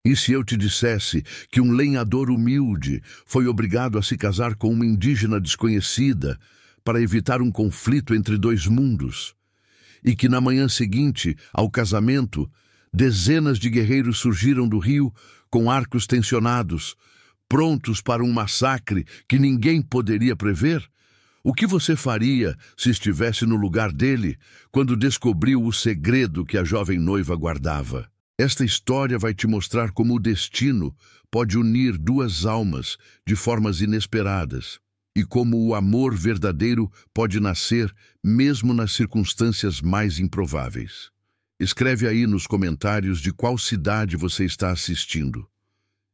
E se eu te dissesse que um lenhador humilde foi obrigado a se casar com uma indígena desconhecida para evitar um conflito entre dois mundos? E que na manhã seguinte ao casamento, dezenas de guerreiros surgiram do rio com arcos tensionados, prontos para um massacre que ninguém poderia prever? O que você faria se estivesse no lugar dele quando descobriu o segredo que a jovem noiva guardava? Esta história vai te mostrar como o destino pode unir duas almas de formas inesperadas e como o amor verdadeiro pode nascer mesmo nas circunstâncias mais improváveis. Escreve aí nos comentários de qual cidade você está assistindo.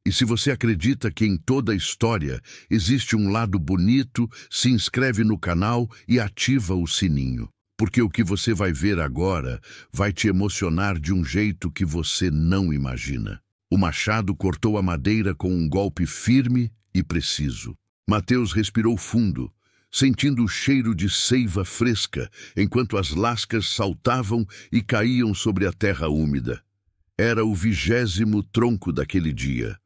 E se você acredita que em toda a história existe um lado bonito, se inscreve no canal e ativa o sininho. Porque o que você vai ver agora vai te emocionar de um jeito que você não imagina. O machado cortou a madeira com um golpe firme e preciso. Mateus respirou fundo, sentindo o cheiro de seiva fresca, enquanto as lascas saltavam e caíam sobre a terra úmida. Era o 20º tronco daquele dia.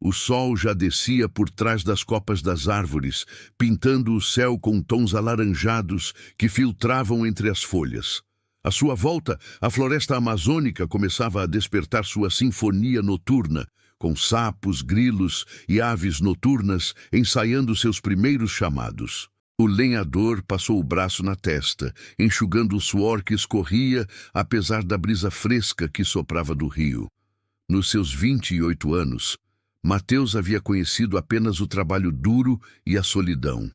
O sol já descia por trás das copas das árvores, pintando o céu com tons alaranjados que filtravam entre as folhas. À sua volta, a floresta amazônica começava a despertar sua sinfonia noturna, com sapos, grilos e aves noturnas ensaiando seus primeiros chamados. O lenhador passou o braço na testa, enxugando o suor que escorria, apesar da brisa fresca que soprava do rio. Nos seus 28 anos, Mateus havia conhecido apenas o trabalho duro e a solidão.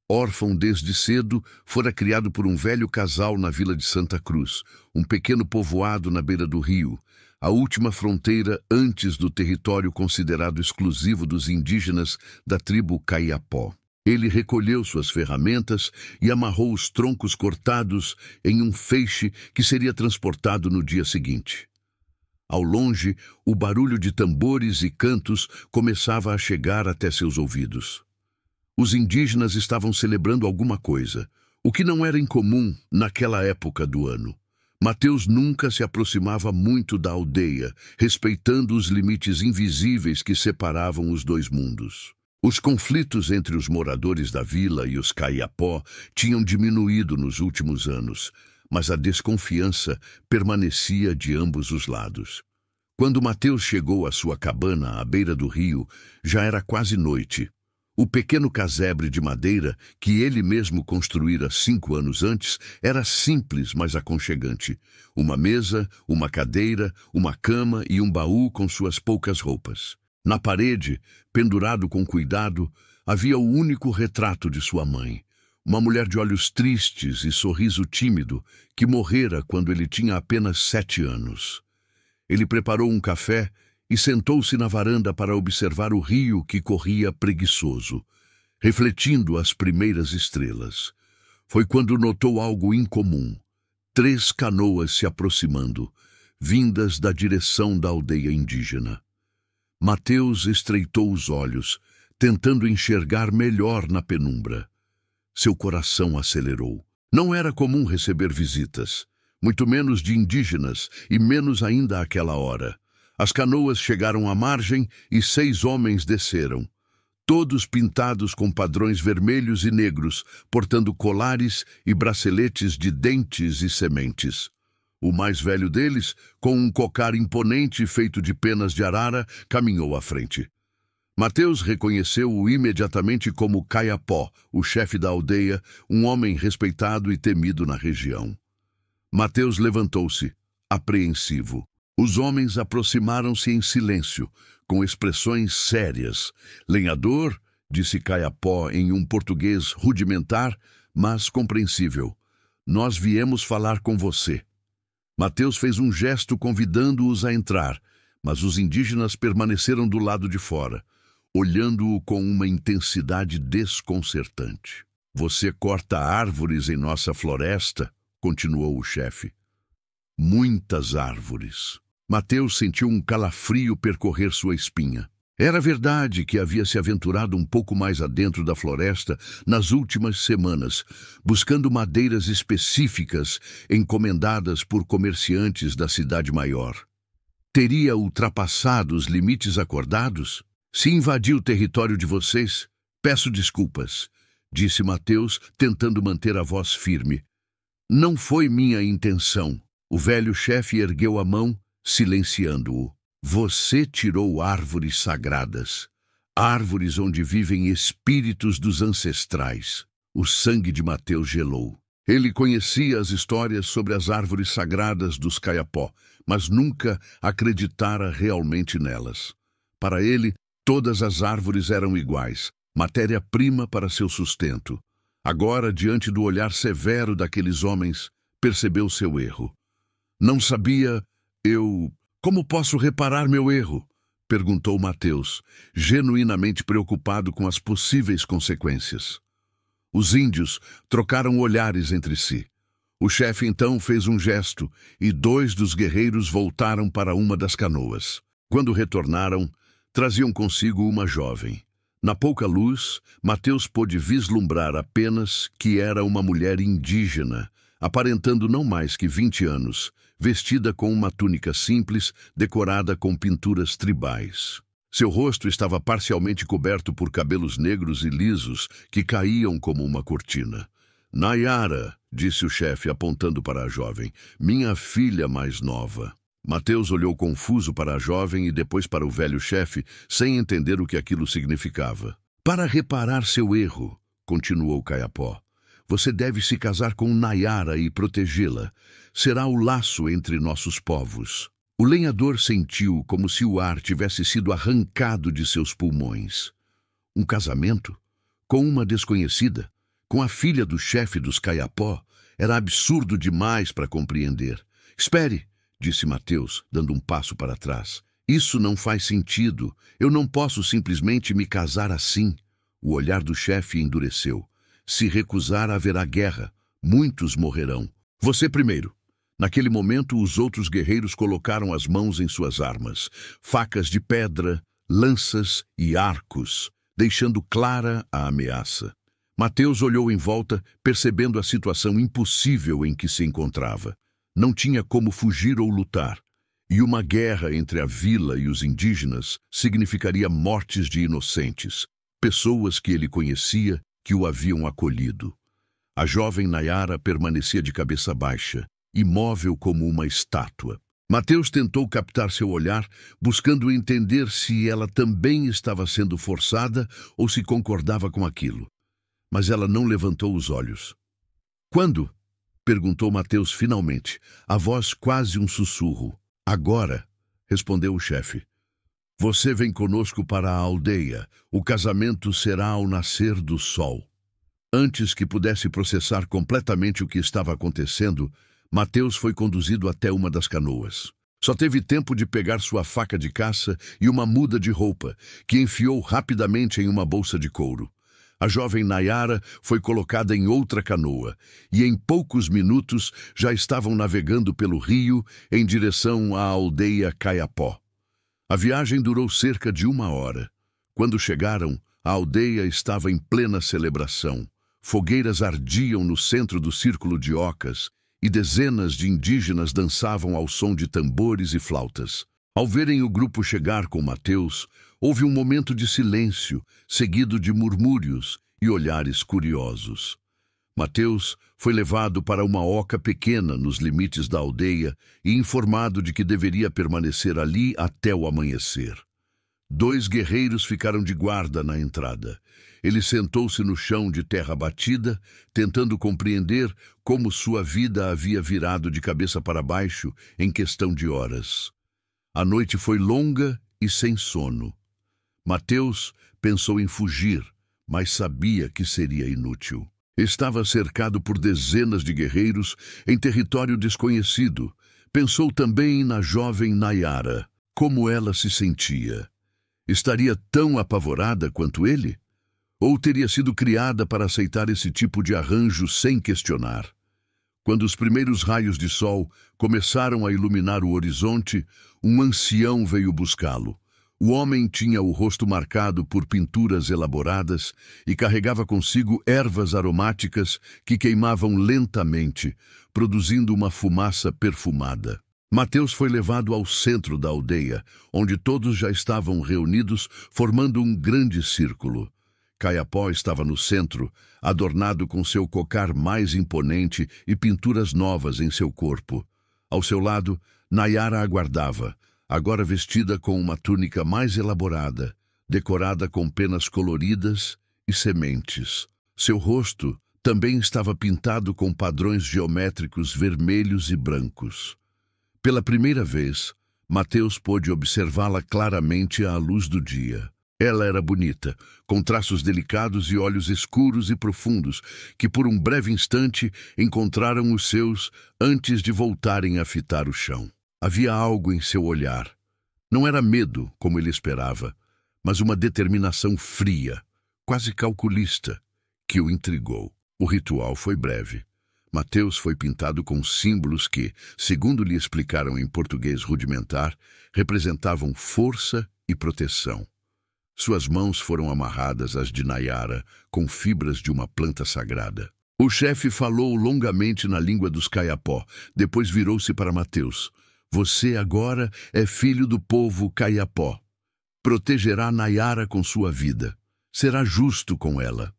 Órfão desde cedo, fora criado por um velho casal na vila de Santa Cruz, um pequeno povoado na beira do rio, a última fronteira antes do território considerado exclusivo dos indígenas da tribo Kayapó. Ele recolheu suas ferramentas e amarrou os troncos cortados em um feixe que seria transportado no dia seguinte. Ao longe, o barulho de tambores e cantos começava a chegar até seus ouvidos. Os indígenas estavam celebrando alguma coisa, o que não era incomum naquela época do ano. Mateus nunca se aproximava muito da aldeia, respeitando os limites invisíveis que separavam os dois mundos. Os conflitos entre os moradores da vila e os Kayapó tinham diminuído nos últimos anos, mas a desconfiança permanecia de ambos os lados. Quando Mateus chegou à sua cabana à beira do rio, já era quase noite. O pequeno casebre de madeira, que ele mesmo construíra 5 anos antes, era simples, mas aconchegante. Uma mesa, uma cadeira, uma cama e um baú com suas poucas roupas. Na parede, pendurado com cuidado, havia o único retrato de sua mãe. Uma mulher de olhos tristes e sorriso tímido, que morrera quando ele tinha apenas 7 anos. Ele preparou um café e sentou-se na varanda para observar o rio que corria preguiçoso, refletindo as primeiras estrelas. Foi quando notou algo incomum: 3 canoas se aproximando, vindas da direção da aldeia indígena. Mateus estreitou os olhos, tentando enxergar melhor na penumbra. Seu coração acelerou. Não era comum receber visitas, muito menos de indígenas e menos ainda àquela hora. As canoas chegaram à margem e 6 homens desceram, todos pintados com padrões vermelhos e negros, portando colares e braceletes de dentes e sementes. O mais velho deles, com um cocar imponente feito de penas de arara, caminhou à frente. Mateus reconheceu-o imediatamente como Kayapó, o chefe da aldeia, um homem respeitado e temido na região. Mateus levantou-se, apreensivo. Os homens aproximaram-se em silêncio, com expressões sérias. Lenhador, disse Kayapó em um português rudimentar, mas compreensível. Nós viemos falar com você. Mateus fez um gesto convidando-os a entrar, mas os indígenas permaneceram do lado de fora, olhando-o com uma intensidade desconcertante. Você corta árvores em nossa floresta, continuou o chefe. Muitas árvores. Mateus sentiu um calafrio percorrer sua espinha. Era verdade que havia se aventurado um pouco mais adentro da floresta nas últimas semanas, buscando madeiras específicas encomendadas por comerciantes da cidade maior. Teria ultrapassado os limites acordados? Se invadi o território de vocês, peço desculpas, disse Mateus, tentando manter a voz firme. Não foi minha intenção. O velho chefe ergueu a mão, silenciando-o. Você tirou árvores sagradas, árvores onde vivem espíritos dos ancestrais. O sangue de Mateus gelou. Ele conhecia as histórias sobre as árvores sagradas dos Kayapó, mas nunca acreditara realmente nelas. Para ele, todas as árvores eram iguais, matéria-prima para seu sustento. Agora, diante do olhar severo daqueles homens, percebeu seu erro. Não sabia, Como posso reparar meu erro? Perguntou Mateus, genuinamente preocupado com as possíveis consequências. Os índios trocaram olhares entre si. O chefe então fez um gesto e 2 dos guerreiros voltaram para uma das canoas. Quando retornaram, traziam consigo uma jovem. Na pouca luz, Mateus pôde vislumbrar apenas que era uma mulher indígena, aparentando não mais que 20 anos, vestida com uma túnica simples, decorada com pinturas tribais. Seu rosto estava parcialmente coberto por cabelos negros e lisos que caíam como uma cortina. Nayara, disse o chefe apontando para a jovem, minha filha mais nova. Mateus olhou confuso para a jovem e depois para o velho chefe, sem entender o que aquilo significava. Para reparar seu erro, continuou Kayapó, você deve se casar com Nayara e protegê-la. Será o laço entre nossos povos. O lenhador sentiu como se o ar tivesse sido arrancado de seus pulmões. Um casamento? Com uma desconhecida? Com a filha do chefe dos Kayapó? Era absurdo demais para compreender. Espere, disse Mateus, dando um passo para trás. Isso não faz sentido. Eu não posso simplesmente me casar assim. O olhar do chefe endureceu. Se recusar, haverá guerra. Muitos morrerão. Você primeiro. Naquele momento, os outros guerreiros colocaram as mãos em suas armas, facas de pedra, lanças e arcos, deixando clara a ameaça. Mateus olhou em volta, percebendo a situação impossível em que se encontrava. Não tinha como fugir ou lutar, e uma guerra entre a vila e os indígenas significaria mortes de inocentes, pessoas que ele conhecia, que o haviam acolhido. A jovem Nayara permanecia de cabeça baixa, imóvel como uma estátua. Mateus tentou captar seu olhar, buscando entender se ela também estava sendo forçada ou se concordava com aquilo. Mas ela não levantou os olhos. Quando? Perguntou Mateus finalmente, a voz quase um sussurro. Agora, respondeu o chefe. Você vem conosco para a aldeia. O casamento será ao nascer do sol. Antes que pudesse processar completamente o que estava acontecendo, Mateus foi conduzido até uma das canoas. Só teve tempo de pegar sua faca de caça e uma muda de roupa, que enfiou rapidamente em uma bolsa de couro. A jovem Nayara foi colocada em outra canoa, e em poucos minutos já estavam navegando pelo rio em direção à aldeia Kayapó. A viagem durou cerca de 1 hora. Quando chegaram, a aldeia estava em plena celebração. Fogueiras ardiam no centro do círculo de ocas, e dezenas de indígenas dançavam ao som de tambores e flautas. Ao verem o grupo chegar com Mateus, houve um momento de silêncio, seguido de murmúrios e olhares curiosos. Mateus foi levado para uma oca pequena nos limites da aldeia e informado de que deveria permanecer ali até o amanhecer. 2 guerreiros ficaram de guarda na entrada. Ele sentou-se no chão de terra batida, tentando compreender como sua vida havia virado de cabeça para baixo em questão de horas. A noite foi longa e sem sono. Mateus pensou em fugir, mas sabia que seria inútil. Estava cercado por dezenas de guerreiros em território desconhecido. Pensou também na jovem Nayara. Como ela se sentia? Estaria tão apavorada quanto ele? Ou teria sido criada para aceitar esse tipo de arranjo sem questionar? Quando os primeiros raios de sol começaram a iluminar o horizonte, um ancião veio buscá-lo. O homem tinha o rosto marcado por pinturas elaboradas e carregava consigo ervas aromáticas que queimavam lentamente, produzindo uma fumaça perfumada. Mateus foi levado ao centro da aldeia, onde todos já estavam reunidos, formando um grande círculo. Caiapó estava no centro, adornado com seu cocar mais imponente e pinturas novas em seu corpo. Ao seu lado, Nayara aguardava, agora vestida com uma túnica mais elaborada, decorada com penas coloridas e sementes. Seu rosto também estava pintado com padrões geométricos vermelhos e brancos. Pela primeira vez, Mateus pôde observá-la claramente à luz do dia. Ela era bonita, com traços delicados e olhos escuros e profundos, que por um breve instante encontraram os seus antes de voltarem a fitar o chão. Havia algo em seu olhar. Não era medo, como ele esperava, mas uma determinação fria, quase calculista, que o intrigou. O ritual foi breve. Mateus foi pintado com símbolos que, segundo lhe explicaram em português rudimentar, representavam força e proteção. Suas mãos foram amarradas às de Nayara com fibras de uma planta sagrada. O chefe falou longamente na língua dos Caiapó, depois virou-se para Mateus. Você agora é filho do povo Caiapó. Protegerá Nayara com sua vida. Será justo com ela.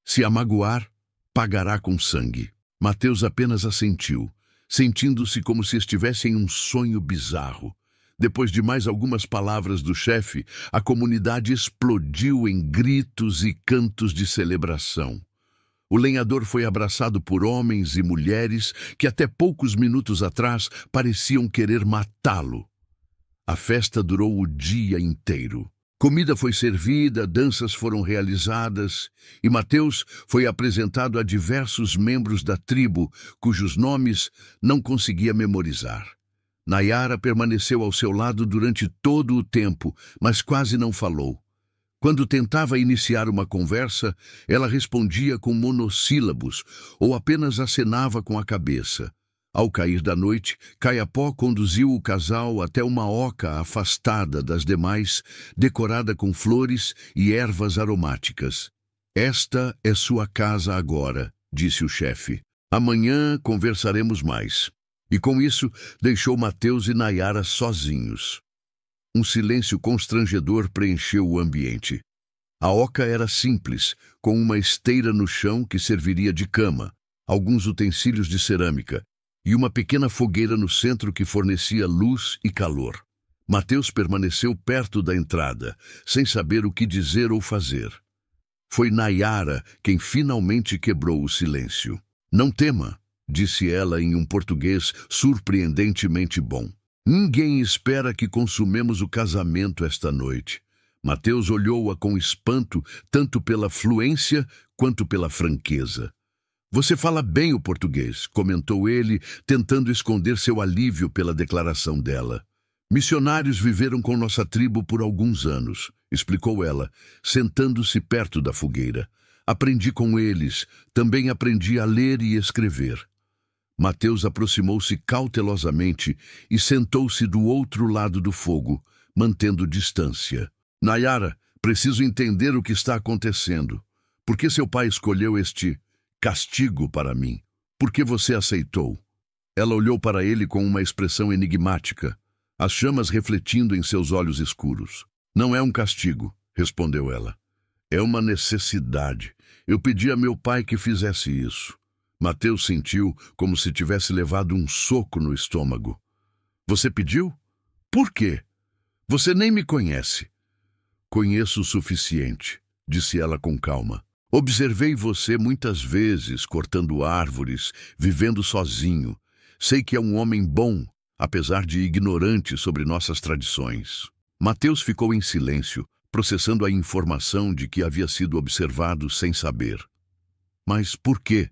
Se a magoar, pagará com sangue. Mateus apenas assentiu, sentindo-se como se estivesse em um sonho bizarro. Depois de mais algumas palavras do chefe, a comunidade explodiu em gritos e cantos de celebração. O lenhador foi abraçado por homens e mulheres que até poucos minutos atrás pareciam querer matá-lo. A festa durou o dia inteiro. Comida foi servida, danças foram realizadas e Mateus foi apresentado a diversos membros da tribo, cujos nomes não conseguia memorizar. Nayara permaneceu ao seu lado durante todo o tempo, mas quase não falou. Quando tentava iniciar uma conversa, ela respondia com monossílabos ou apenas acenava com a cabeça. Ao cair da noite, Caiapó conduziu o casal até uma oca afastada das demais, decorada com flores e ervas aromáticas. Esta é sua casa agora, disse o chefe. Amanhã conversaremos mais. E com isso, deixou Mateus e Nayara sozinhos. Um silêncio constrangedor preencheu o ambiente. A oca era simples, com uma esteira no chão que serviria de cama, alguns utensílios de cerâmica, e uma pequena fogueira no centro que fornecia luz e calor. Mateus permaneceu perto da entrada, sem saber o que dizer ou fazer. Foi Nayara quem finalmente quebrou o silêncio. Não tema, disse ela em um português surpreendentemente bom. Ninguém espera que consumemos o casamento esta noite. Mateus olhou-a com espanto, tanto pela fluência quanto pela franqueza. Você fala bem o português, comentou ele, tentando esconder seu alívio pela declaração dela. Missionários viveram com nossa tribo por alguns anos, explicou ela, sentando-se perto da fogueira. Aprendi com eles, também aprendi a ler e escrever. Mateus aproximou-se cautelosamente e sentou-se do outro lado do fogo, mantendo distância. Nayara, preciso entender o que está acontecendo. Por que seu pai escolheu este castigo para mim? Por que você aceitou? Ela olhou para ele com uma expressão enigmática, as chamas refletindo em seus olhos escuros. Não é um castigo, respondeu ela. É uma necessidade. Eu pedi a meu pai que fizesse isso. Mateus sentiu como se tivesse levado um soco no estômago. Você pediu? Por quê? Você nem me conhece. Conheço o suficiente, disse ela com calma. Observei você muitas vezes cortando árvores, vivendo sozinho. Sei que é um homem bom, apesar de ignorante sobre nossas tradições. Mateus ficou em silêncio, processando a informação de que havia sido observado sem saber. Mas por quê?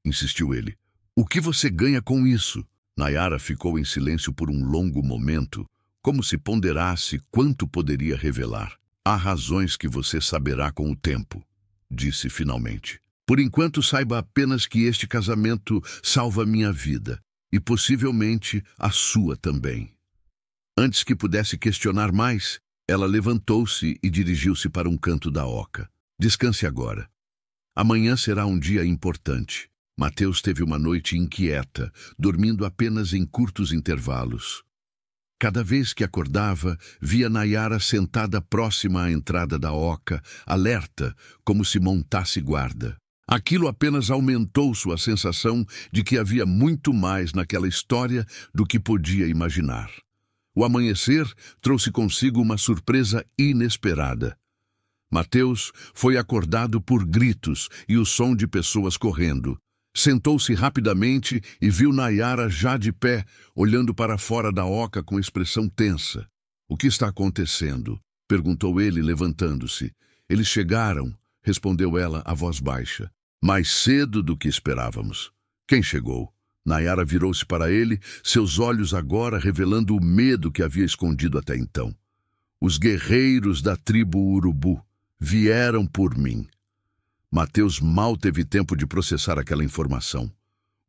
Insistiu ele. O que você ganha com isso? Nayara ficou em silêncio por um longo momento, como se ponderasse quanto poderia revelar. Há razões que você saberá com o tempo, disse finalmente. Por enquanto, saiba apenas que este casamento salva minha vida, e possivelmente a sua também. Antes que pudesse questionar mais, ela levantou-se e dirigiu-se para um canto da oca. Descanse agora. Amanhã será um dia importante. Mateus teve uma noite inquieta, dormindo apenas em curtos intervalos. Cada vez que acordava, via Nayara sentada próxima à entrada da oca, alerta, como se montasse guarda. Aquilo apenas aumentou sua sensação de que havia muito mais naquela história do que podia imaginar. O amanhecer trouxe consigo uma surpresa inesperada. Mateus foi acordado por gritos e o som de pessoas correndo. Sentou-se rapidamente e viu Nayara já de pé, olhando para fora da oca com expressão tensa. "O que está acontecendo?" perguntou ele, levantando-se. "Eles chegaram", respondeu ela, a voz baixa. "Mais cedo do que esperávamos." "Quem chegou?" Nayara virou-se para ele, seus olhos agora revelando o medo que havia escondido até então. "Os guerreiros da tribo Urubu vieram por mim." Mateus mal teve tempo de processar aquela informação.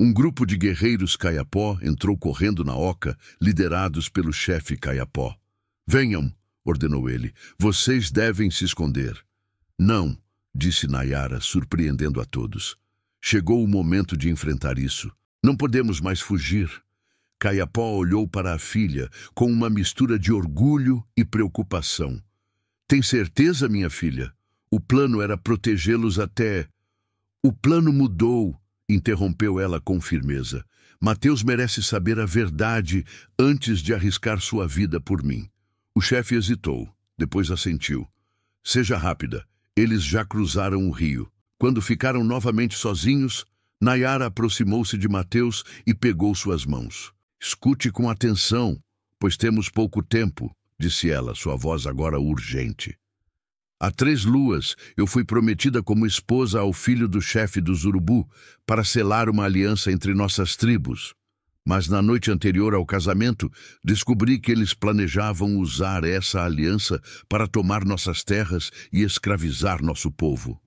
Um grupo de guerreiros Kayapó entrou correndo na oca, liderados pelo chefe Kayapó. "Venham", ordenou ele, "vocês devem se esconder." "Não", disse Nayara, surpreendendo a todos. "Chegou o momento de enfrentar isso. Não podemos mais fugir." Kayapó olhou para a filha com uma mistura de orgulho e preocupação. "Tem certeza, minha filha? O plano era protegê-los até..." "O plano mudou", interrompeu ela com firmeza. "Mateus merece saber a verdade antes de arriscar sua vida por mim." O chefe hesitou, depois assentiu. "Seja rápida, eles já cruzaram o rio." Quando ficaram novamente sozinhos, Nayara aproximou-se de Mateus e pegou suas mãos. "Escute com atenção, pois temos pouco tempo", disse ela, sua voz agora urgente. "Há 3 luas eu fui prometida como esposa ao filho do chefe dos Urubu para selar uma aliança entre nossas tribos. Mas na noite anterior ao casamento, descobri que eles planejavam usar essa aliança para tomar nossas terras e escravizar nosso povo."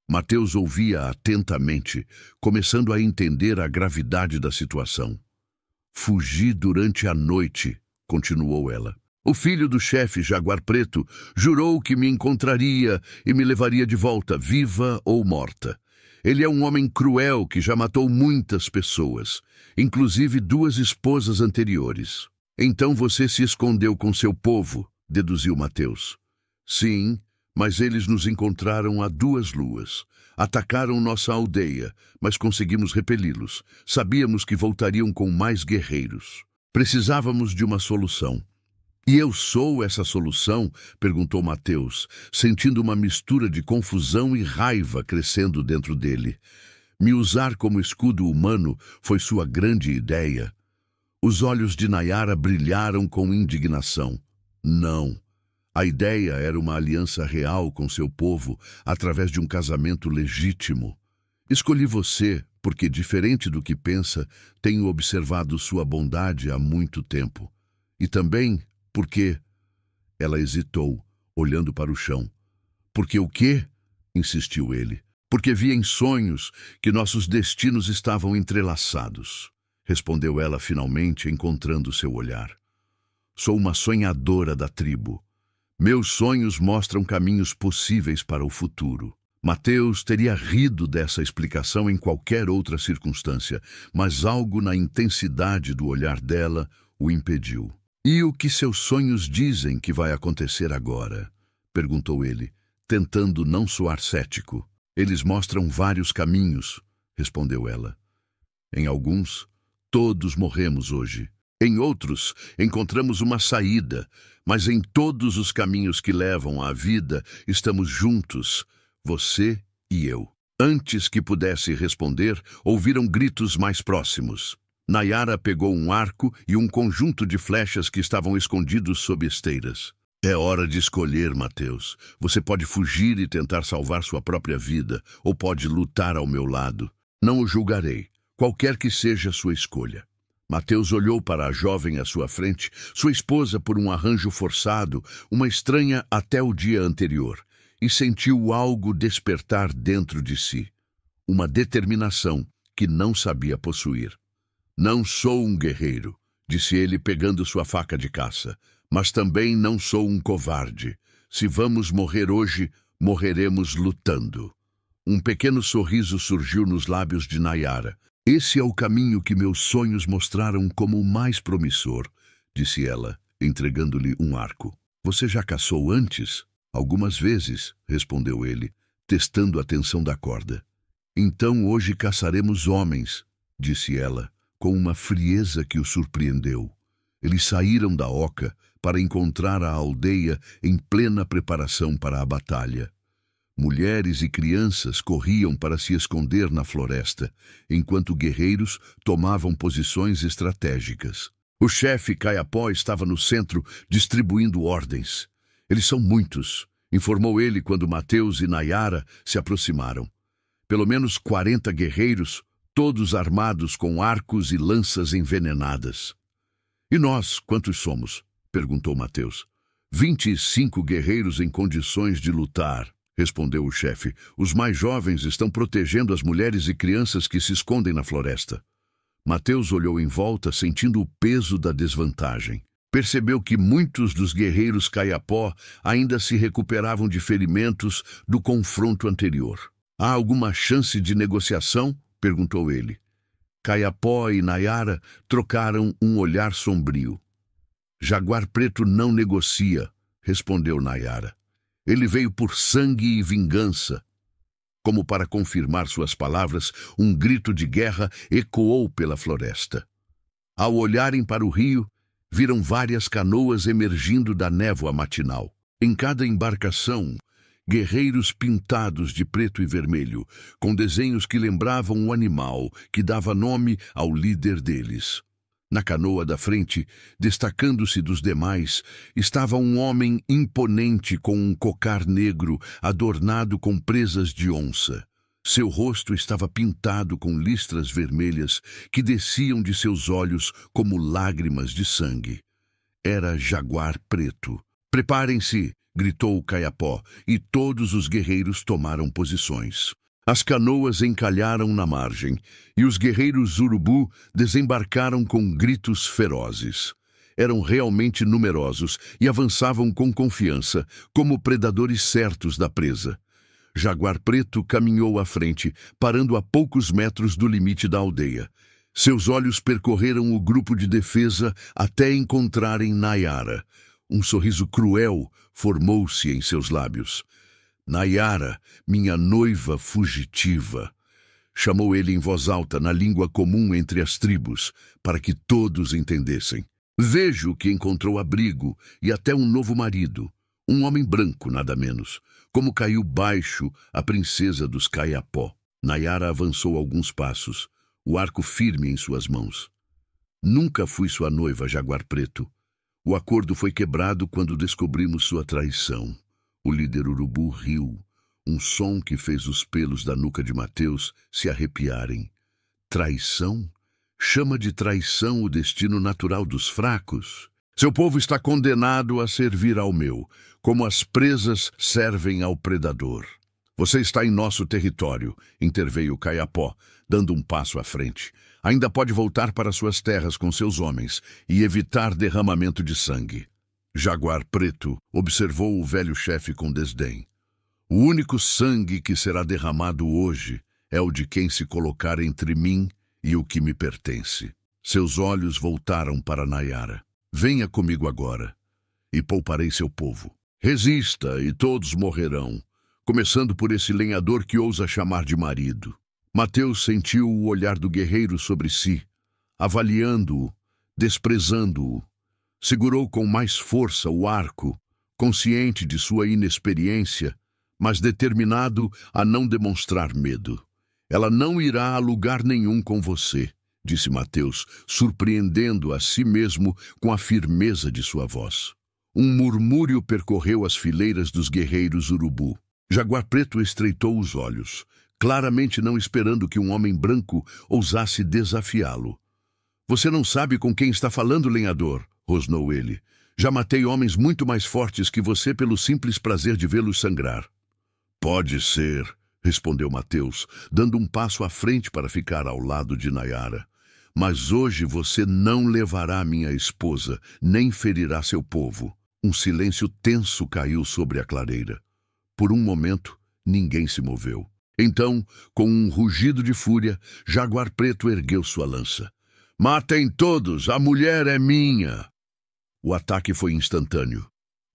Mateus ouvia atentamente, começando a entender a gravidade da situação. "Fugi durante a noite", continuou ela. "O filho do chefe Jaguar Preto jurou que me encontraria e me levaria de volta, viva ou morta. Ele é um homem cruel que já matou muitas pessoas, inclusive 2 esposas anteriores." "Então você se escondeu com seu povo", deduziu Mateus. "Sim, mas eles nos encontraram há 2 luas. Atacaram nossa aldeia, mas conseguimos repeli-los. Sabíamos que voltariam com mais guerreiros. Precisávamos de uma solução." "E eu sou essa solução?" perguntou Mateus, sentindo uma mistura de confusão e raiva crescendo dentro dele. Me usar como escudo humano foi sua grande ideia. Os olhos de Nayara brilharam com indignação. "Não. A ideia era uma aliança real com seu povo através de um casamento legítimo. Escolhi você porque, diferente do que pensa, tenho observado sua bondade há muito tempo. E também porque..." Ela hesitou, olhando para o chão. "Porque o quê?" insistiu ele. "Porque vi em sonhos que nossos destinos estavam entrelaçados", respondeu ela finalmente, encontrando seu olhar. "Sou uma sonhadora da tribo. Meus sonhos mostram caminhos possíveis para o futuro." Mateus teria rido dessa explicação em qualquer outra circunstância, mas algo na intensidade do olhar dela o impediu. "E o que seus sonhos dizem que vai acontecer agora?" perguntou ele, tentando não soar cético. "Eles mostram vários caminhos", respondeu ela. "Em alguns, todos morremos hoje. Em outros, encontramos uma saída, mas em todos os caminhos que levam à vida, estamos juntos, você e eu." Antes que pudesse responder, ouviram gritos mais próximos. Nayara pegou um arco e um conjunto de flechas que estavam escondidos sob esteiras. "É hora de escolher, Mateus. Você pode fugir e tentar salvar sua própria vida, ou pode lutar ao meu lado. Não o julgarei, qualquer que seja a sua escolha." Mateus olhou para a jovem à sua frente, sua esposa por um arranjo forçado, uma estranha até o dia anterior, e sentiu algo despertar dentro de si. Uma determinação que não sabia possuir. "Não sou um guerreiro", disse ele pegando sua faca de caça, "mas também não sou um covarde. Se vamos morrer hoje, morreremos lutando." Um pequeno sorriso surgiu nos lábios de Nayara. Esse é o caminho que meus sonhos mostraram como o mais promissor, disse ela, entregando-lhe um arco. Você já caçou antes? Algumas vezes, respondeu ele, testando a tensão da corda. Então hoje caçaremos homens, disse ela, com uma frieza que o surpreendeu. Eles saíram da oca para encontrar a aldeia em plena preparação para a batalha. Mulheres e crianças corriam para se esconder na floresta, enquanto guerreiros tomavam posições estratégicas. O chefe Caiapó estava no centro, distribuindo ordens. Eles são muitos, informou ele quando Mateus e Nayara se aproximaram. Pelo menos 40 guerreiros, todos armados com arcos e lanças envenenadas. E nós, quantos somos? Perguntou Mateus. 25 guerreiros em condições de lutar, respondeu o chefe. Os mais jovens estão protegendo as mulheres e crianças que se escondem na floresta. Mateus olhou em volta, sentindo o peso da desvantagem. Percebeu que muitos dos guerreiros Caiapó ainda se recuperavam de ferimentos do confronto anterior. Há alguma chance de negociação? Perguntou ele. Caiapó e Nayara trocaram um olhar sombrio. Jaguar Preto não negocia, respondeu Nayara. Ele veio por sangue e vingança. Como para confirmar suas palavras, um grito de guerra ecoou pela floresta. Ao olharem para o rio, viram várias canoas emergindo da névoa matinal. Em cada embarcação, guerreiros pintados de preto e vermelho, com desenhos que lembravam o animal que dava nome ao líder deles. Na canoa da frente, destacando-se dos demais, estava um homem imponente com um cocar negro adornado com presas de onça. Seu rosto estava pintado com listras vermelhas que desciam de seus olhos como lágrimas de sangue. Era Jaguar Preto. Preparem-se! Gritou o Caiapó, e todos os guerreiros tomaram posições. As canoas encalharam na margem, e os guerreiros urubu desembarcaram com gritos ferozes. Eram realmente numerosos e avançavam com confiança, como predadores certos da presa. Jaguar Preto caminhou à frente, parando a poucos metros do limite da aldeia. Seus olhos percorreram o grupo de defesa até encontrarem Nayara. Um sorriso cruel formou-se em seus lábios. Nayara, minha noiva fugitiva, chamou ele em voz alta na língua comum entre as tribos, para que todos entendessem. Vejo que encontrou abrigo e até um novo marido, um homem branco, nada menos, como caiu baixo a princesa dos Caiapó. Nayara avançou alguns passos, o arco firme em suas mãos. Nunca fui sua noiva, Jaguar Preto. O acordo foi quebrado quando descobrimos sua traição. O líder urubu riu, um som que fez os pelos da nuca de Mateus se arrepiarem. Traição? Chama de traição o destino natural dos fracos? Seu povo está condenado a servir ao meu, como as presas servem ao predador. Você está em nosso território, interveio Caiapó, dando um passo à frente. Ainda pode voltar para suas terras com seus homens e evitar derramamento de sangue. Jaguar Preto observou o velho chefe com desdém. O único sangue que será derramado hoje é o de quem se colocar entre mim e o que me pertence. Seus olhos voltaram para Nayara. Venha comigo agora, e pouparei seu povo. Resista, e todos morrerão, começando por esse lenhador que ousa chamar de marido. Mateus sentiu o olhar do guerreiro sobre si, avaliando-o, desprezando-o. Segurou com mais força o arco, consciente de sua inexperiência, mas determinado a não demonstrar medo. Ela não irá a lugar nenhum com você, disse Mateus, surpreendendo a si mesmo com a firmeza de sua voz. Um murmúrio percorreu as fileiras dos guerreiros urubu. Jaguar Preto estreitou os olhos, claramente não esperando que um homem branco ousasse desafiá-lo. Você não sabe com quem está falando, lenhador, rosnou ele. Já matei homens muito mais fortes que você pelo simples prazer de vê-los sangrar. Pode ser, respondeu Mateus, dando um passo à frente para ficar ao lado de Nayara. Mas hoje você não levará minha esposa, nem ferirá seu povo. Um silêncio tenso caiu sobre a clareira. Por um momento, ninguém se moveu. Então, com um rugido de fúria, Jaguar Preto ergueu sua lança. Matem todos, a mulher é minha! O ataque foi instantâneo.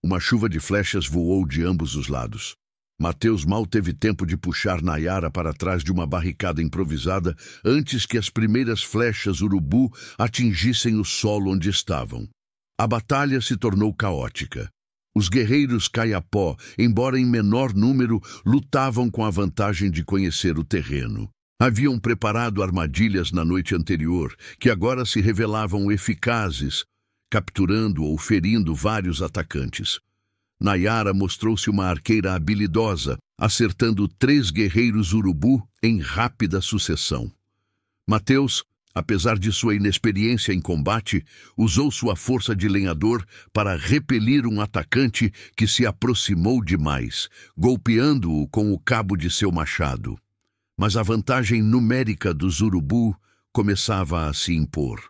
Uma chuva de flechas voou de ambos os lados. Mateus mal teve tempo de puxar Nayara para trás de uma barricada improvisada antes que as primeiras flechas urubu atingissem o solo onde estavam. A batalha se tornou caótica. Os guerreiros Kayapó, embora em menor número, lutavam com a vantagem de conhecer o terreno. Haviam preparado armadilhas na noite anterior, que agora se revelavam eficazes, capturando ou ferindo vários atacantes. Nayara mostrou-se uma arqueira habilidosa, acertando 3 guerreiros urubu em rápida sucessão. Mateus, apesar de sua inexperiência em combate, usou sua força de lenhador para repelir um atacante que se aproximou demais, golpeando-o com o cabo de seu machado. Mas a vantagem numérica dos urubu começava a se impor.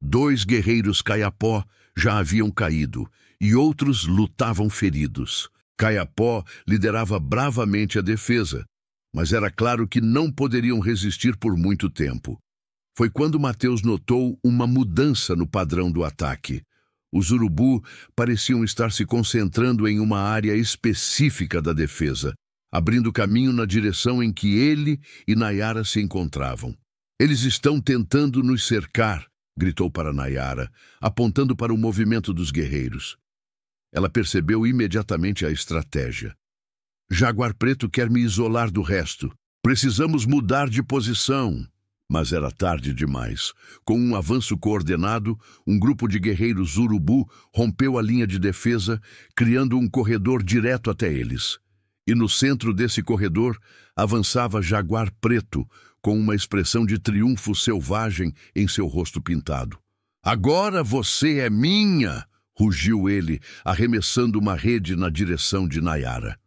2 guerreiros Kayapó já haviam caído e outros lutavam feridos. Kayapó liderava bravamente a defesa, mas era claro que não poderiam resistir por muito tempo. Foi quando Mateus notou uma mudança no padrão do ataque. Os urubu pareciam estar se concentrando em uma área específica da defesa, abrindo caminho na direção em que ele e Nayara se encontravam. Eles estão tentando nos cercar, gritou para Nayara, apontando para o movimento dos guerreiros. Ela percebeu imediatamente a estratégia. Jaguar Preto quer me isolar do resto. Precisamos mudar de posição. Mas era tarde demais. Com um avanço coordenado, um grupo de guerreiros urubu rompeu a linha de defesa, criando um corredor direto até eles. E no centro desse corredor avançava Jaguar Preto, com uma expressão de triunfo selvagem em seu rosto pintado. Agora você é minha! Rugiu ele, arremessando uma rede na direção de Nayara.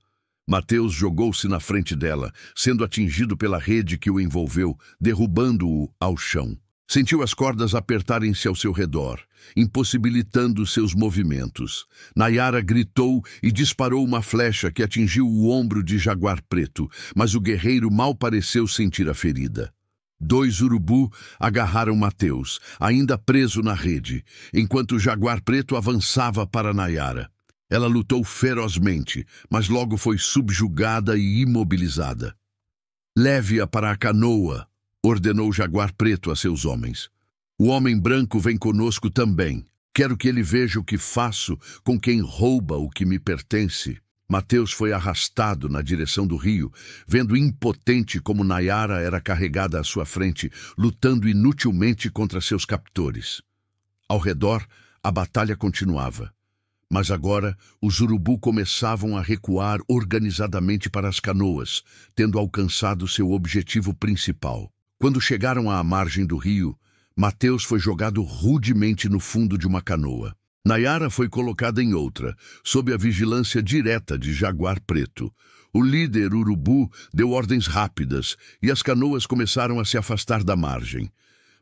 Mateus jogou-se na frente dela, sendo atingido pela rede que o envolveu, derrubando-o ao chão. Sentiu as cordas apertarem-se ao seu redor, impossibilitando seus movimentos. Nayara gritou e disparou uma flecha que atingiu o ombro de Jaguar Preto, mas o guerreiro mal pareceu sentir a ferida. 2 urubu agarraram Mateus, ainda preso na rede, enquanto Jaguar Preto avançava para Nayara. Ela lutou ferozmente, mas logo foi subjugada e imobilizada. Leve-a para a canoa, ordenou Jaguar Preto a seus homens. O homem branco vem conosco também. Quero que ele veja o que faço com quem rouba o que me pertence. Mateus foi arrastado na direção do rio, vendo impotente como Nayara era carregada à sua frente, lutando inutilmente contra seus captores. Ao redor, a batalha continuava. Mas agora, os urubu começavam a recuar organizadamente para as canoas, tendo alcançado seu objetivo principal. Quando chegaram à margem do rio, Mateus foi jogado rudemente no fundo de uma canoa. Nayara foi colocada em outra, sob a vigilância direta de Jaguar Preto. O líder urubu deu ordens rápidas e as canoas começaram a se afastar da margem.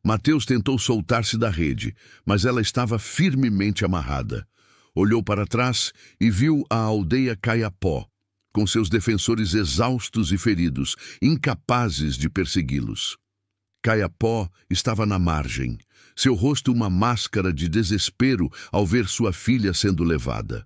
Mateus tentou soltar-se da rede, mas ela estava firmemente amarrada. Olhou para trás e viu a aldeia Kayapó, com seus defensores exaustos e feridos, incapazes de persegui-los. Kayapó estava na margem, seu rosto uma máscara de desespero ao ver sua filha sendo levada.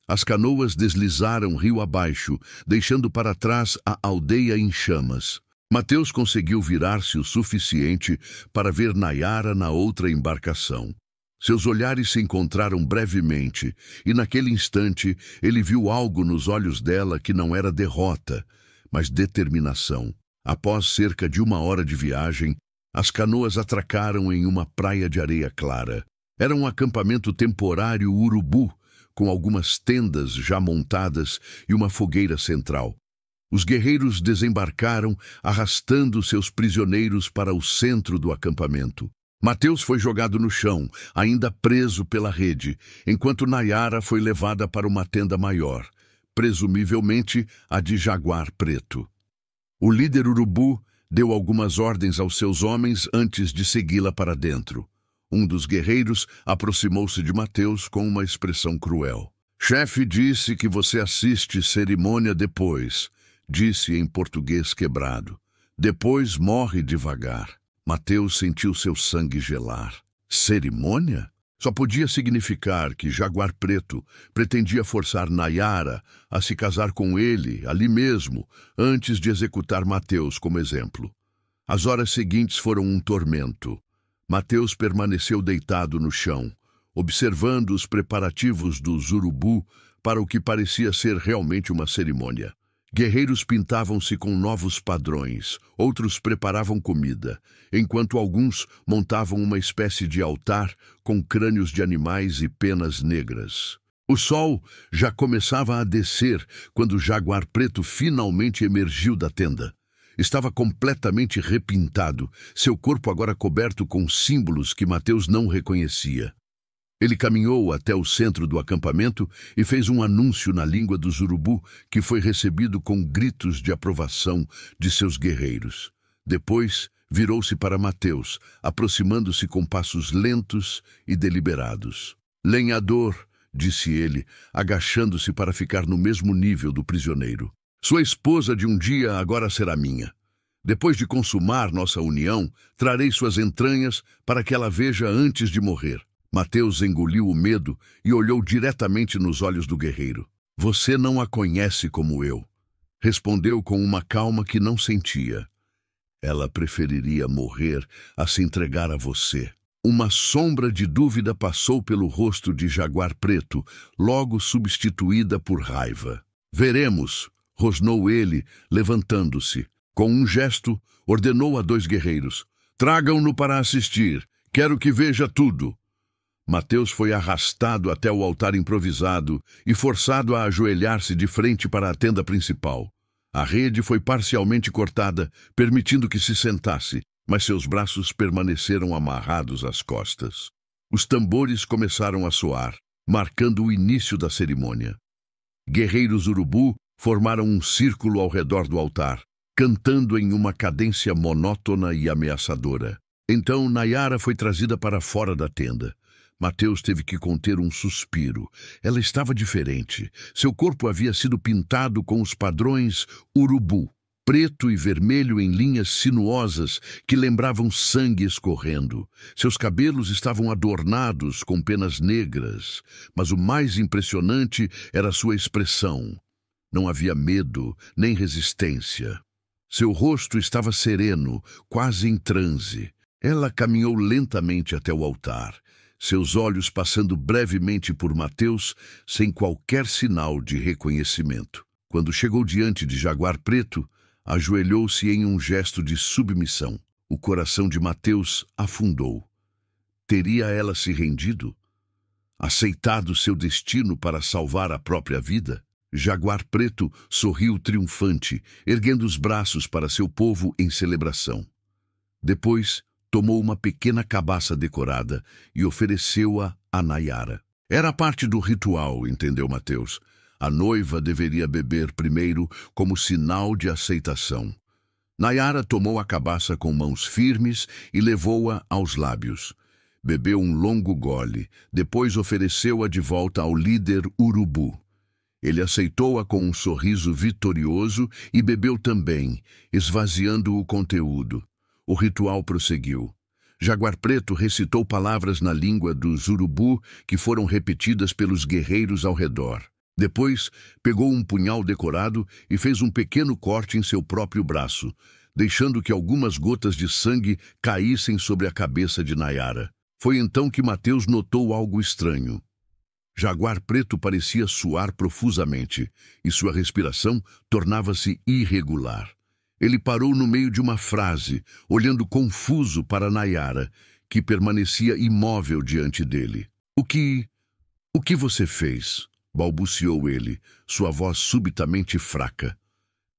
As canoas deslizaram rio abaixo, deixando para trás a aldeia em chamas. Mateus conseguiu virar-se o suficiente para ver Nayara na outra embarcação. Seus olhares se encontraram brevemente, e naquele instante ele viu algo nos olhos dela que não era derrota, mas determinação. Após cerca de 1 hora de viagem, as canoas atracaram em uma praia de areia clara. Era um acampamento temporário urubu, com algumas tendas já montadas e uma fogueira central. Os guerreiros desembarcaram, arrastando seus prisioneiros para o centro do acampamento. Mateus foi jogado no chão, ainda preso pela rede, enquanto Nayara foi levada para uma tenda maior, presumivelmente a de Jaguar Preto. O líder urubu deu algumas ordens aos seus homens antes de segui-la para dentro. Um dos guerreiros aproximou-se de Mateus com uma expressão cruel. Chefe disse que você assiste cerimônia depois, disse em português quebrado. Depois morre devagar. Mateus sentiu seu sangue gelar. Cerimônia? Só podia significar que Jaguar Preto pretendia forçar Nayara a se casar com ele, ali mesmo, antes de executar Mateus como exemplo. As horas seguintes foram um tormento. Mateus permaneceu deitado no chão, observando os preparativos dos urubu para o que parecia ser realmente uma cerimônia. Guerreiros pintavam-se com novos padrões, outros preparavam comida, enquanto alguns montavam uma espécie de altar com crânios de animais e penas negras. O sol já começava a descer quando Jaguar Preto finalmente emergiu da tenda. Estava completamente repintado, seu corpo agora coberto com símbolos que Mateus não reconhecia. Ele caminhou até o centro do acampamento e fez um anúncio na língua dos urubu que foi recebido com gritos de aprovação de seus guerreiros. Depois, virou-se para Mateus, aproximando-se com passos lentos e deliberados. Lenhador, disse ele, agachando-se para ficar no mesmo nível do prisioneiro. Sua esposa de um dia agora será minha. Depois de consumar nossa união, trarei suas entranhas para que ela veja antes de morrer. Mateus engoliu o medo e olhou diretamente nos olhos do guerreiro. Você não a conhece como eu, respondeu com uma calma que não sentia. Ela preferiria morrer a se entregar a você. Uma sombra de dúvida passou pelo rosto de Jaguar Preto, logo substituída por raiva. Veremos, rosnou ele, levantando-se. Com um gesto, ordenou a 2 guerreiros. Tragam-no para assistir. Quero que veja tudo. Mateus foi arrastado até o altar improvisado e forçado a ajoelhar-se de frente para a tenda principal. A rede foi parcialmente cortada, permitindo que se sentasse, mas seus braços permaneceram amarrados às costas. Os tambores começaram a soar, marcando o início da cerimônia. Guerreiros urubu formaram um círculo ao redor do altar, cantando em uma cadência monótona e ameaçadora. Então Nayara foi trazida para fora da tenda. Mateus teve que conter um suspiro. Ela estava diferente. Seu corpo havia sido pintado com os padrões urubu, preto e vermelho em linhas sinuosas que lembravam sangue escorrendo. Seus cabelos estavam adornados com penas negras, mas o mais impressionante era sua expressão. Não havia medo nem resistência. Seu rosto estava sereno, quase em transe. Ela caminhou lentamente até o altar, seus olhos passando brevemente por Mateus, sem qualquer sinal de reconhecimento. Quando chegou diante de Jaguar Preto, ajoelhou-se em um gesto de submissão. O coração de Mateus afundou. Teria ela se rendido? Aceitado seu destino para salvar a própria vida? Jaguar Preto sorriu triunfante, erguendo os braços para seu povo em celebração. Depois, tomou uma pequena cabaça decorada e ofereceu-a a Nayara. Era parte do ritual, entendeu Mateus. A noiva deveria beber primeiro como sinal de aceitação. Nayara tomou a cabaça com mãos firmes e levou-a aos lábios. Bebeu um longo gole, depois ofereceu-a de volta ao líder urubu. Ele aceitou-a com um sorriso vitorioso e bebeu também, esvaziando o conteúdo. O ritual prosseguiu. Jaguar Preto recitou palavras na língua dos urubu que foram repetidas pelos guerreiros ao redor. Depois, pegou um punhal decorado e fez um pequeno corte em seu próprio braço, deixando que algumas gotas de sangue caíssem sobre a cabeça de Nayara. Foi então que Mateus notou algo estranho. Jaguar Preto parecia suar profusamente e sua respiração tornava-se irregular. Ele parou no meio de uma frase, olhando confuso para Nayara, que permanecia imóvel diante dele. O que você fez?" balbuciou ele, sua voz subitamente fraca.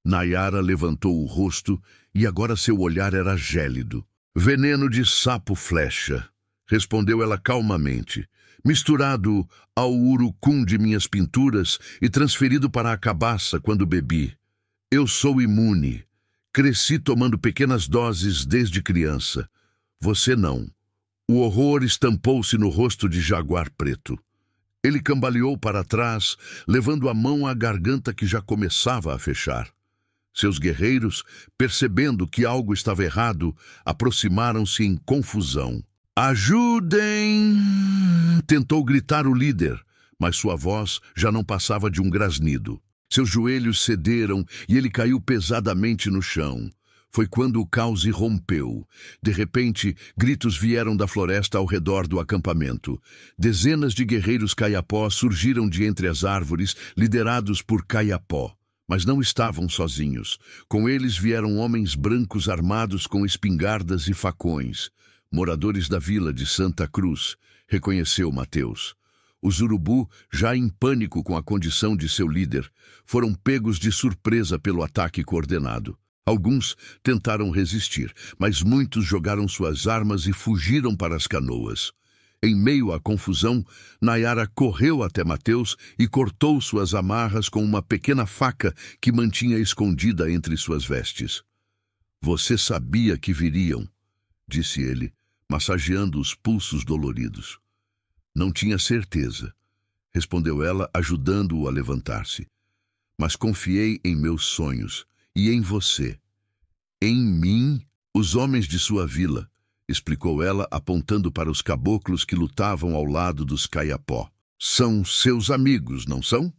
Nayara levantou o rosto e agora seu olhar era gélido. "Veneno de sapo-flecha", respondeu ela calmamente, "misturado ao urucum de minhas pinturas e transferido para a cabaça quando bebi. Eu sou imune. Cresci tomando pequenas doses desde criança. Você não." O horror estampou-se no rosto de Jaguar Preto. Ele cambaleou para trás, levando a mão à garganta que já começava a fechar. Seus guerreiros, percebendo que algo estava errado, aproximaram-se em confusão. "Ajudem!" tentou gritar o líder, mas sua voz já não passava de um grasnido. Seus joelhos cederam e ele caiu pesadamente no chão. Foi quando o caos irrompeu. De repente, gritos vieram da floresta ao redor do acampamento. Dezenas de guerreiros Kayapó surgiram de entre as árvores, liderados por Kayapó. Mas não estavam sozinhos. Com eles vieram homens brancos armados com espingardas e facões. Moradores da vila de Santa Cruz, reconheceu Mateus. Os urubu, já em pânico com a condição de seu líder, foram pegos de surpresa pelo ataque coordenado. Alguns tentaram resistir, mas muitos jogaram suas armas e fugiram para as canoas. Em meio à confusão, Nayara correu até Mateus e cortou suas amarras com uma pequena faca que mantinha escondida entre suas vestes. "Você sabia que viriam", disse ele, massageando os pulsos doloridos. "Não tinha certeza", respondeu ela, ajudando-o a levantar-se. "Mas confiei em meus sonhos e em você." "Em mim, os homens de sua vila", explicou ela, apontando para os caboclos que lutavam ao lado dos Kayapó. "São seus amigos, não são?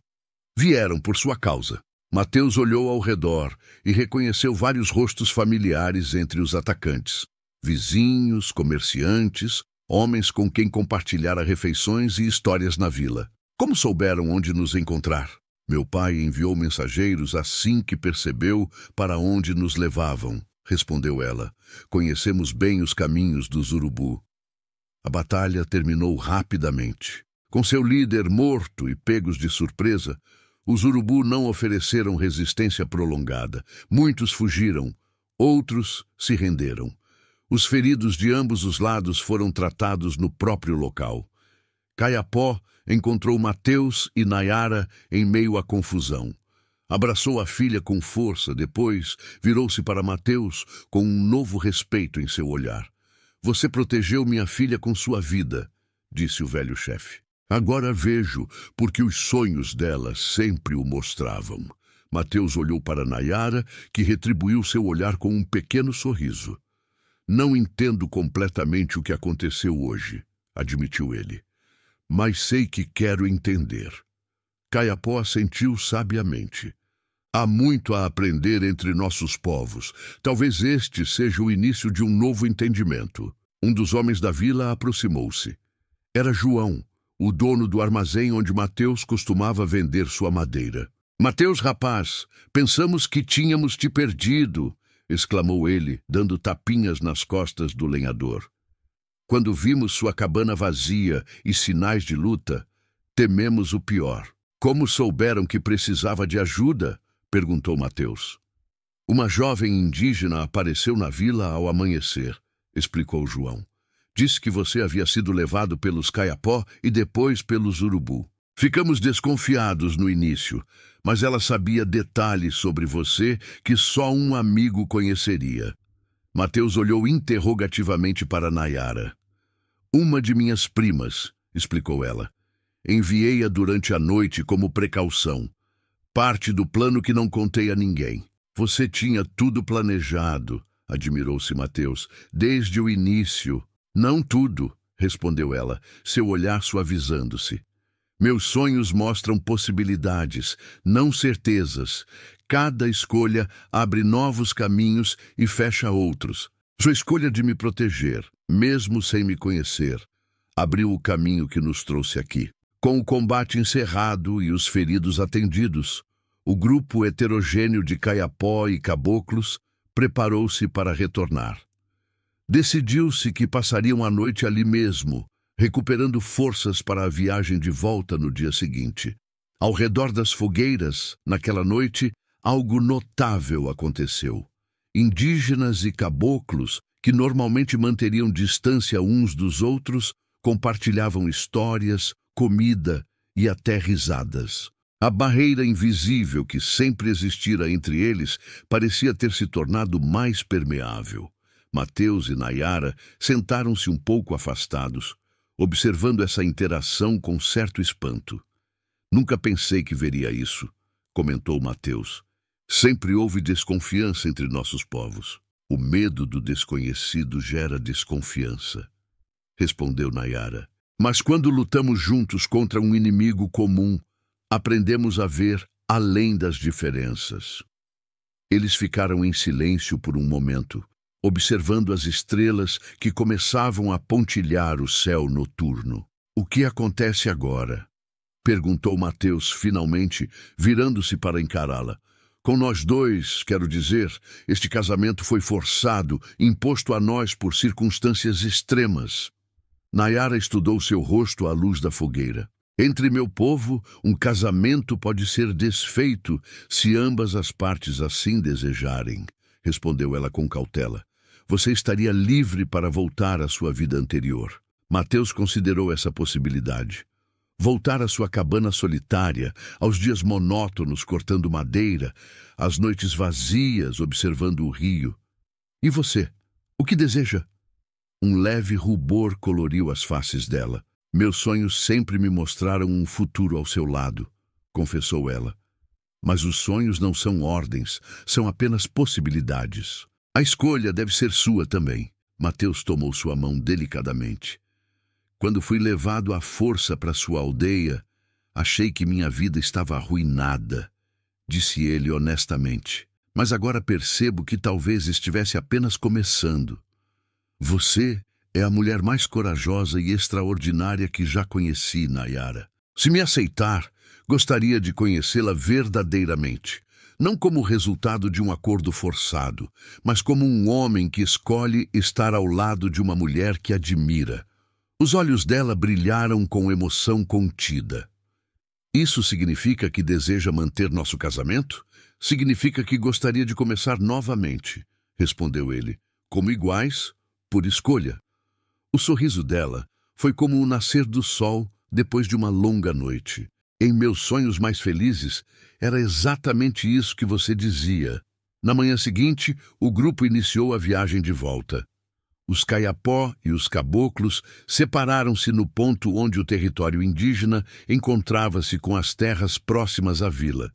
Vieram por sua causa." Mateus olhou ao redor e reconheceu vários rostos familiares entre os atacantes. Vizinhos, comerciantes, homens com quem compartilhara refeições e histórias na vila. "Como souberam onde nos encontrar?" "Meu pai enviou mensageiros assim que percebeu para onde nos levavam", respondeu ela. "Conhecemos bem os caminhos dos urubu." A batalha terminou rapidamente. Com seu líder morto e pegos de surpresa, os urubu não ofereceram resistência prolongada. Muitos fugiram, outros se renderam. Os feridos de ambos os lados foram tratados no próprio local. Kayapó encontrou Mateus e Nayara em meio à confusão. Abraçou a filha com força, depois virou-se para Mateus com um novo respeito em seu olhar. "Você protegeu minha filha com sua vida", disse o velho chefe. "Agora vejo porque os sonhos dela sempre o mostravam." Mateus olhou para Nayara, que retribuiu seu olhar com um pequeno sorriso. "Não entendo completamente o que aconteceu hoje", admitiu ele. "Mas sei que quero entender." Kayapó assentiu sabiamente. "Há muito a aprender entre nossos povos. Talvez este seja o início de um novo entendimento." Um dos homens da vila aproximou-se. Era João, o dono do armazém onde Mateus costumava vender sua madeira. "Mateus, rapaz, pensamos que tínhamos te perdido", exclamou ele, dando tapinhas nas costas do lenhador. "Quando vimos sua cabana vazia e sinais de luta, tememos o pior." "Como souberam que precisava de ajuda?", perguntou Mateus. "Uma jovem indígena apareceu na vila ao amanhecer", explicou João. "Disse que você havia sido levado pelos Kayapó e depois pelos urubu. Ficamos desconfiados no início, mas ela sabia detalhes sobre você que só um amigo conheceria." Mateus olhou interrogativamente para Nayara. "Uma de minhas primas", explicou ela. "Enviei-a durante a noite como precaução. Parte do plano que não contei a ninguém." "Você tinha tudo planejado", admirou-se Mateus, "desde o início." "Não tudo", respondeu ela, seu olhar suavizando-se. "Meus sonhos mostram possibilidades, não certezas. Cada escolha abre novos caminhos e fecha outros. Sua escolha de me proteger, mesmo sem me conhecer, abriu o caminho que nos trouxe aqui. Com o combate encerrado e os feridos atendidos, o grupo heterogêneo de Kayapó e caboclos preparou-se para retornar. Decidiu-se que passariam a noite ali mesmo, recuperando forças para a viagem de volta no dia seguinte. Ao redor das fogueiras, naquela noite, algo notável aconteceu. Indígenas e caboclos, que normalmente manteriam distância uns dos outros, compartilhavam histórias, comida e até risadas. A barreira invisível que sempre existira entre eles parecia ter se tornado mais permeável. Mateus e Nayara sentaram-se um pouco afastados, observando essa interação com certo espanto. "Nunca pensei que veria isso", comentou Mateus. Sempre houve desconfiança entre nossos povos. O medo do desconhecido gera desconfiança, respondeu Nayara. Mas quando lutamos juntos contra um inimigo comum, aprendemos a ver além das diferenças. Eles ficaram em silêncio por um momento, observando as estrelas que começavam a pontilhar o céu noturno. O que acontece agora? Perguntou Mateus finalmente, virando-se para encará-la. Com nós dois, quero dizer, este casamento foi forçado, imposto a nós por circunstâncias extremas. Nayara estudou seu rosto à luz da fogueira. Entre meu povo, um casamento pode ser desfeito se ambas as partes assim desejarem, respondeu ela com cautela. Você estaria livre para voltar à sua vida anterior. Mateus considerou essa possibilidade. Voltar à sua cabana solitária, aos dias monótonos cortando madeira, às noites vazias observando o rio. E você? O que deseja? Um leve rubor coloriu as faces dela. Meus sonhos sempre me mostraram um futuro ao seu lado, confessou ela. Mas os sonhos não são ordens, são apenas possibilidades. A escolha deve ser sua também. Mateus tomou sua mão delicadamente. Quando fui levado à força para sua aldeia, achei que minha vida estava arruinada, disse ele honestamente. Mas agora percebo que talvez estivesse apenas começando. Você é a mulher mais corajosa e extraordinária que já conheci, Nayara. Se me aceitar, gostaria de conhecê-la verdadeiramente. Não como resultado de um acordo forçado, mas como um homem que escolhe estar ao lado de uma mulher que admira. Os olhos dela brilharam com emoção contida. Isso significa que deseja manter nosso casamento? Significa que gostaria de começar novamente, respondeu ele, como iguais, por escolha. O sorriso dela foi como o nascer do sol depois de uma longa noite. Em meus sonhos mais felizes, era exatamente isso que você dizia. Na manhã seguinte, o grupo iniciou a viagem de volta. Os Kayapó e os caboclos separaram-se no ponto onde o território indígena encontrava-se com as terras próximas à vila.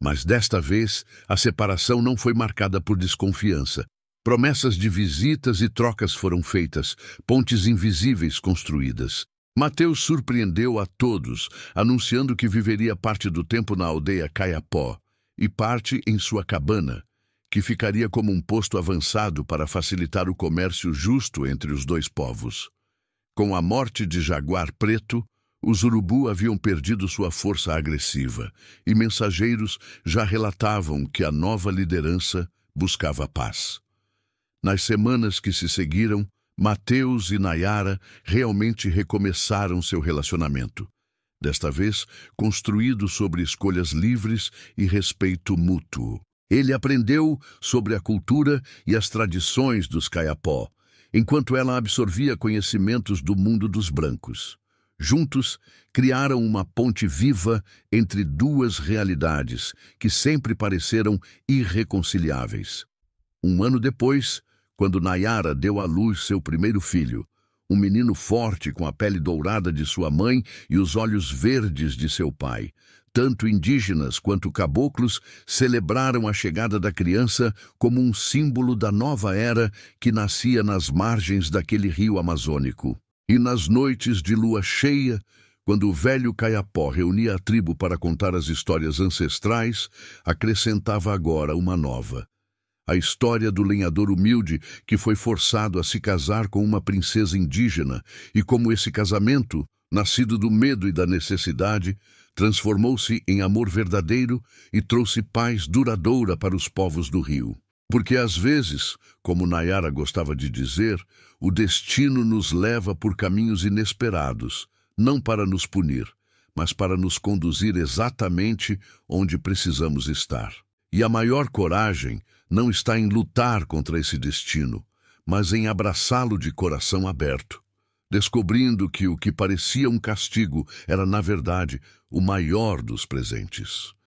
Mas desta vez, a separação não foi marcada por desconfiança. Promessas de visitas e trocas foram feitas, pontes invisíveis construídas. Mateus surpreendeu a todos, anunciando que viveria parte do tempo na aldeia Kayapó e parte em sua cabana, que ficaria como um posto avançado para facilitar o comércio justo entre os dois povos. Com a morte de Jaguar Preto, os Urubu haviam perdido sua força agressiva, e mensageiros já relatavam que a nova liderança buscava paz. Nas semanas que se seguiram, Mateus e Nayara realmente recomeçaram seu relacionamento, desta vez construído sobre escolhas livres e respeito mútuo. Ele aprendeu sobre a cultura e as tradições dos Kayapó, enquanto ela absorvia conhecimentos do mundo dos brancos. Juntos, criaram uma ponte viva entre duas realidades que sempre pareceram irreconciliáveis. Um ano depois, quando Nayara deu à luz seu primeiro filho, um menino forte com a pele dourada de sua mãe e os olhos verdes de seu pai, tanto indígenas quanto caboclos celebraram a chegada da criança como um símbolo da nova era que nascia nas margens daquele rio amazônico. E nas noites de lua cheia, quando o velho Kayapó reunia a tribo para contar as histórias ancestrais, acrescentava agora uma nova. A história do lenhador humilde que foi forçado a se casar com uma princesa indígena e como esse casamento, nascido do medo e da necessidade, transformou-se em amor verdadeiro e trouxe paz duradoura para os povos do rio. Porque às vezes, como Nayara gostava de dizer, o destino nos leva por caminhos inesperados, não para nos punir, mas para nos conduzir exatamente onde precisamos estar. E a maior coragem não está em lutar contra esse destino, mas em abraçá-lo de coração aberto, descobrindo que o que parecia um castigo era, na verdade, o maior dos presentes.